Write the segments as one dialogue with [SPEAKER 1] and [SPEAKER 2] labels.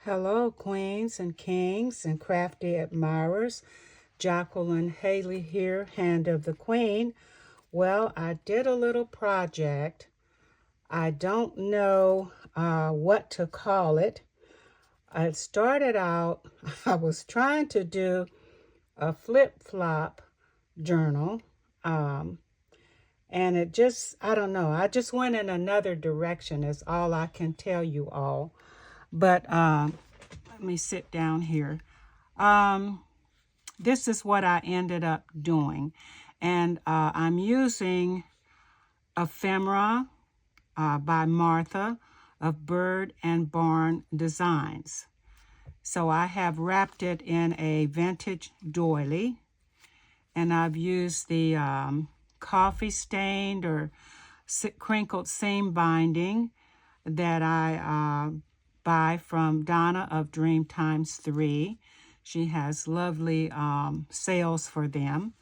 [SPEAKER 1] Hello, queens and kings and crafty admirers. Jacqueline Haley here, Hand of the Queen. Well, I did a little project. I don't know what to call it. I started out, I was trying to do a flip-flop journal. And it just, I don't know, I just went in another direction is all I can tell you all. But let me sit down here. This is what I ended up doing. And I'm using Ephemera by Martha of Bird and Barn Designs. So I have wrapped it in a vintage doily. And I've used the coffee stained or crinkled seam binding that I buy from Donna of Dreamtimes 3. She has lovely sales for them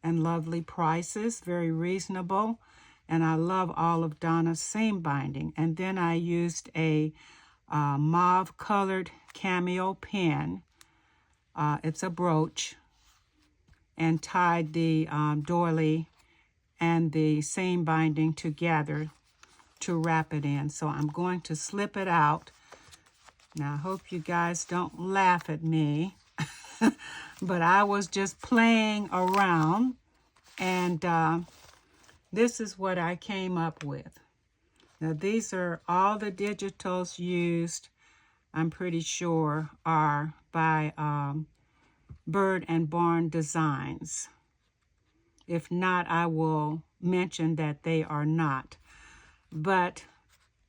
[SPEAKER 1] and lovely prices, very reasonable. And I love all of Donna's seam binding. And then I used a mauve colored cameo pin. It's a brooch, and tied the doily and the seam binding together to wrap it in. So I'm going to slip it out. Now, I hope you guys don't laugh at me, but I was just playing around, and this is what I came up with. Now, these are all the digitals used, I'm pretty sure, are by Bird and Barn Designs. If not, I will mention that they are not. But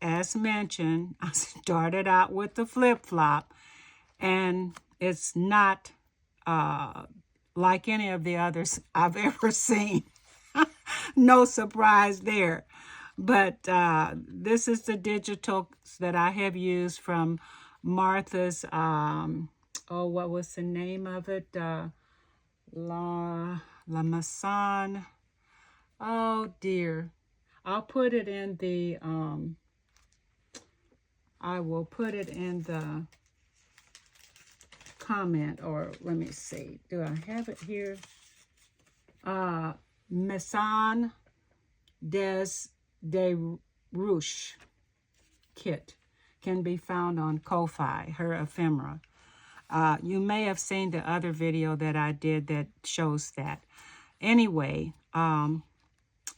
[SPEAKER 1] as mentioned, I started out with the flip-flop, and it's not like any of the others I've ever seen. No surprise there. But this is the digitals that I have used from Martha's, what was the name of it? La MAISON. Oh, dear. I'll put it in the, I will put it in the comment, or let me see. Do I have it here? MAISON des RUCHES kit can be found on Ko-Fi, her ephemera. You may have seen the other video that I did that shows that. Anyway,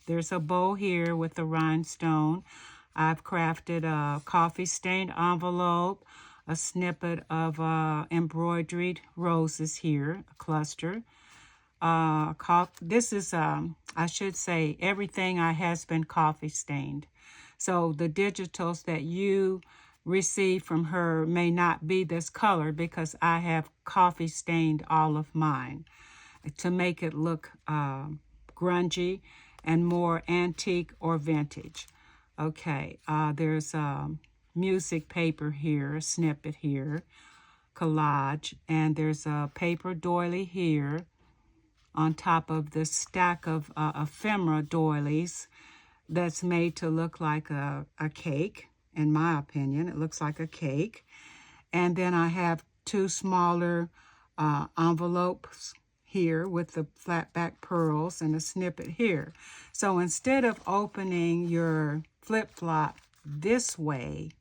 [SPEAKER 1] there's a bow here with a rhinestone. I've crafted a coffee-stained envelope, a snippet of embroidered roses here, a cluster. This is, I should say, everything has been coffee-stained. So the digitals that you receive from her may not be this color because I have coffee-stained all of mine to make it look grungy and more antique or vintage. Okay, there's music paper here, a snippet here, collage, and there's a paper doily here on top of this stack of ephemera doilies that's made to look like a cake. In my opinion, it looks like a cake. And then I have two smaller envelopes here with the flat back pearls and a snippet here. So instead of opening your flip-flop this way,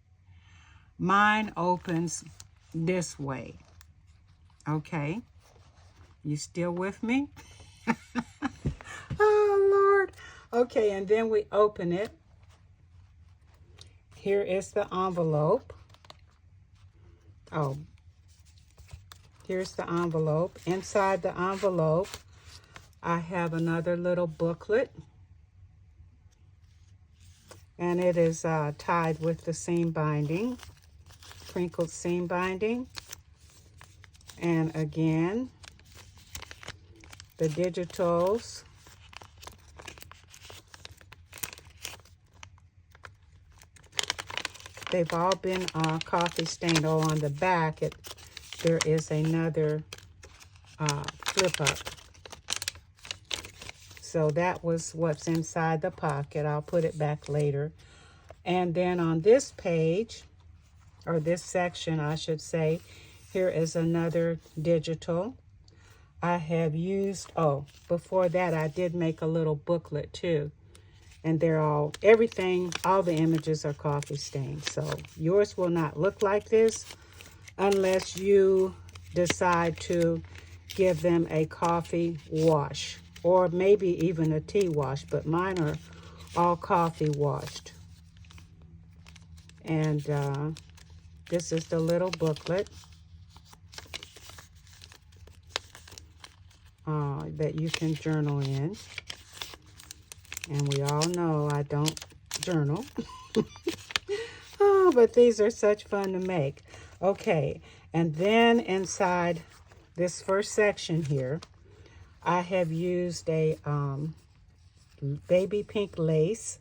[SPEAKER 1] mine opens this way. Okay? You still with me? Oh, Lord. Okay, and then we open it. Here is the envelope. Oh, here's the envelope. Inside the envelope, I have another little booklet. And it is tied with the seam binding, crinkled seam binding. And again, the digitals. They've all been coffee stained. Oh, on the back, there is another flip up. So that was what's inside the pocket. I'll put it back later. And then on this page, or this section, I should say. Here is another digital. I have used, oh, before that, I did make a little booklet too. And they're all, everything, all the images are coffee stained. So yours will not look like this unless you decide to give them a coffee wash, or maybe even a tea wash, but mine are all coffee washed. And this is the little booklet that you can journal in. And we all know I don't journal. Oh, but these are such fun to make. Okay, and then inside this first section here, I have used a baby pink lace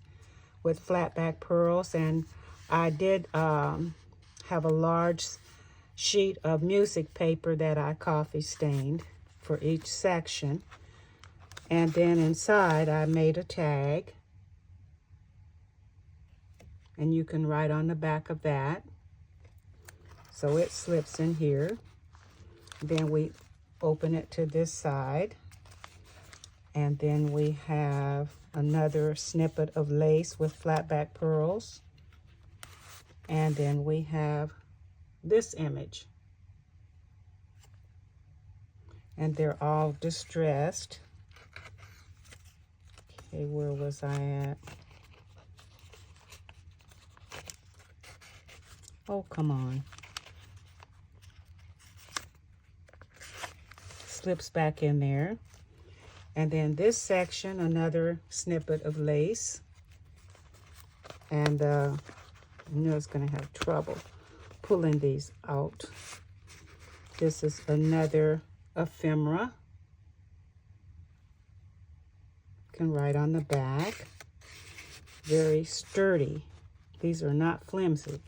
[SPEAKER 1] with flat back pearls, and I did have a large sheet of music paper that I coffee stained for each section. And then inside I made a tag, and you can write on the back of that. So it slips in here. Then we open it to this side, and then we have another snippet of lace with flat back pearls. And then we have this image. And they're all distressed. Okay, where was I at? Oh, come on. Slips back in there. And then this section, another snippet of lace. And you know it's going to have trouble pulling these out. This is another ephemera. Can write on the back. Very sturdy. These are not flimsy.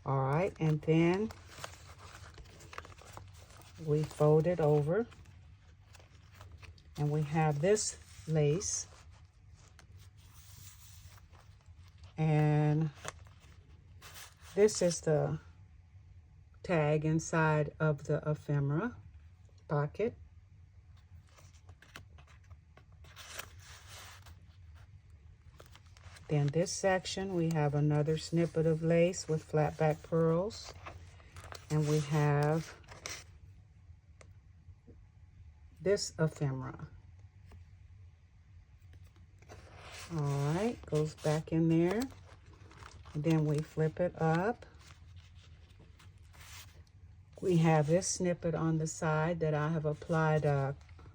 [SPEAKER 1] All right, and then we fold it over, and we have this lace, and this is the tag inside of the ephemera pocket. Then this section, we have another snippet of lace with flat back pearls. And we have this ephemera. All right, goes back in there. And then we flip it up. We have this snippet on the side that I have applied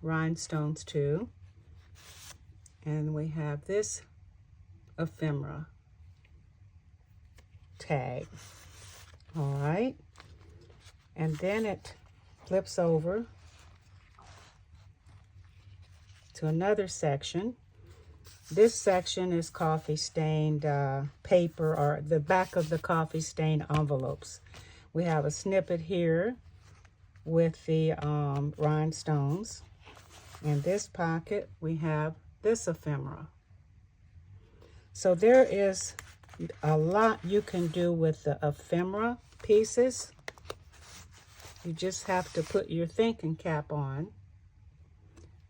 [SPEAKER 1] rhinestones to. And we have this ephemera tag. All right, and then it flips over to another section. This section is coffee stained paper, or the back of the coffee stained envelopes. We have a snippet here with the rhinestones. In this pocket we have this ephemera. So there is a lot you can do with the ephemera pieces. You just have to put your thinking cap on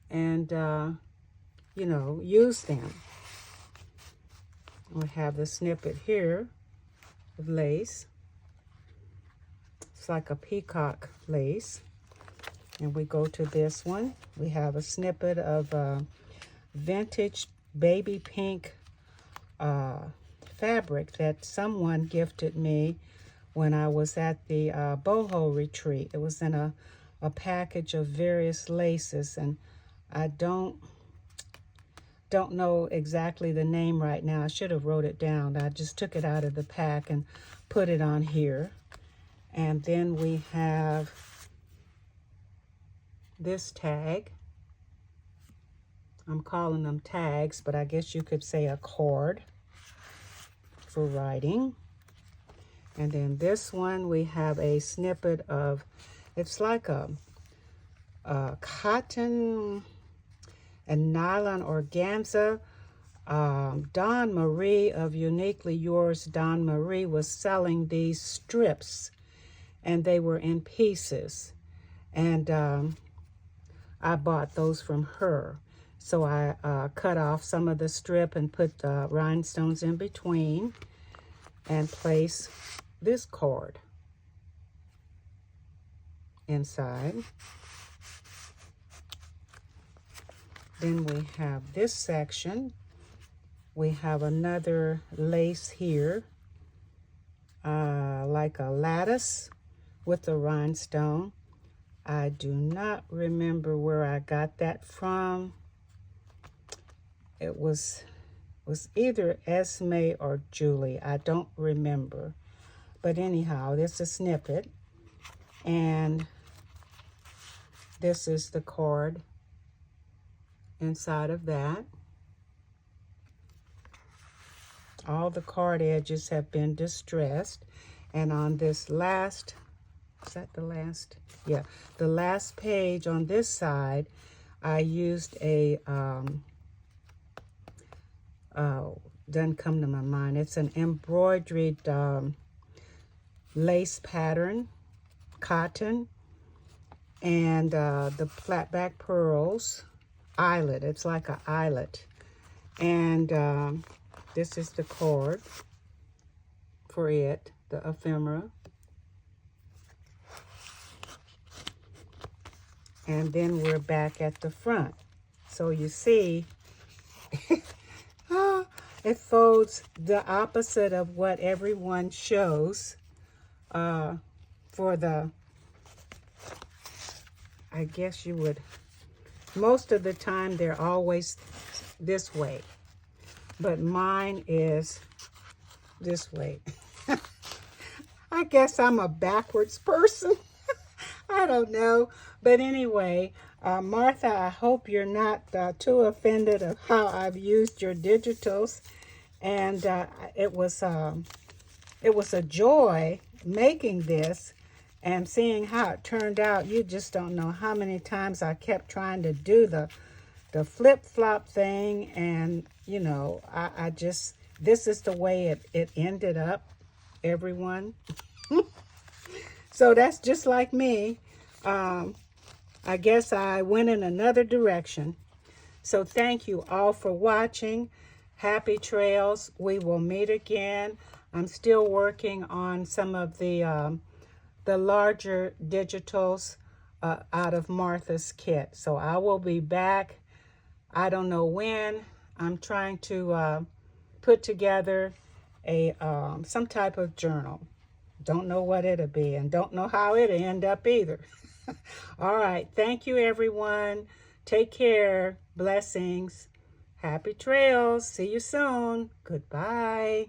[SPEAKER 1] and, you know, use them. We have the snippet here of lace. It's like a peacock lace. And we go to this one. We have a snippet of vintage baby pink fabric that someone gifted me when I was at the boho retreat. It was in a package of various laces, and I don't know exactly the name right now. I should have wrote it down. I just took it out of the pack and put it on here. And then we have this tag. I'm calling them tags, but I guess you could say a cord for writing. And then this one, we have a snippet of, it's like a cotton and nylon organza Dawn Marie of Uniquely Yours, Dawn Marie, was selling these strips, and they were in pieces. And I bought those from her. So I cut off some of the strip and put the rhinestones in between and place this cord inside. Then we have this section. We have another lace here, like a lattice with a rhinestone. I do not remember where I got that from. It was either Esme or Julie. I don't remember. But anyhow, this is a snippet. And this is the cord inside of that. All the card edges have been distressed. And on this last, is that the last? Yeah, the last page on this side, I used a, doesn't come to my mind. It's an embroidered lace pattern, cotton, and the flatback pearls, eyelet. It's like an eyelet. And this is the cord for it, the ephemera. And then we're back at the front. So you see, it folds the opposite of what everyone shows for the, I guess you would, most of the time they're always this way. But mine is this way. I guess I'm a backwards person. I don't know. But anyway, Martha, I hope you're not too offended of how I've used your digitals. And it was a joy making this and seeing how it turned out. You just don't know how many times I kept trying to do the flip-flop thing. And, you know, I just, this is the way it ended up, everyone. So that's just like me. I guess I went in another direction. So thank you all for watching. Happy trails. We will meet again. I'm still working on some of the larger digitals out of Martha's kit. So I will be back. I don't know when. I'm trying to put together a some type of journal. Don't know what it'll be and don't know how it'll end up either. All right. Thank you, everyone. Take care. Blessings. Happy trails. See you soon. Goodbye.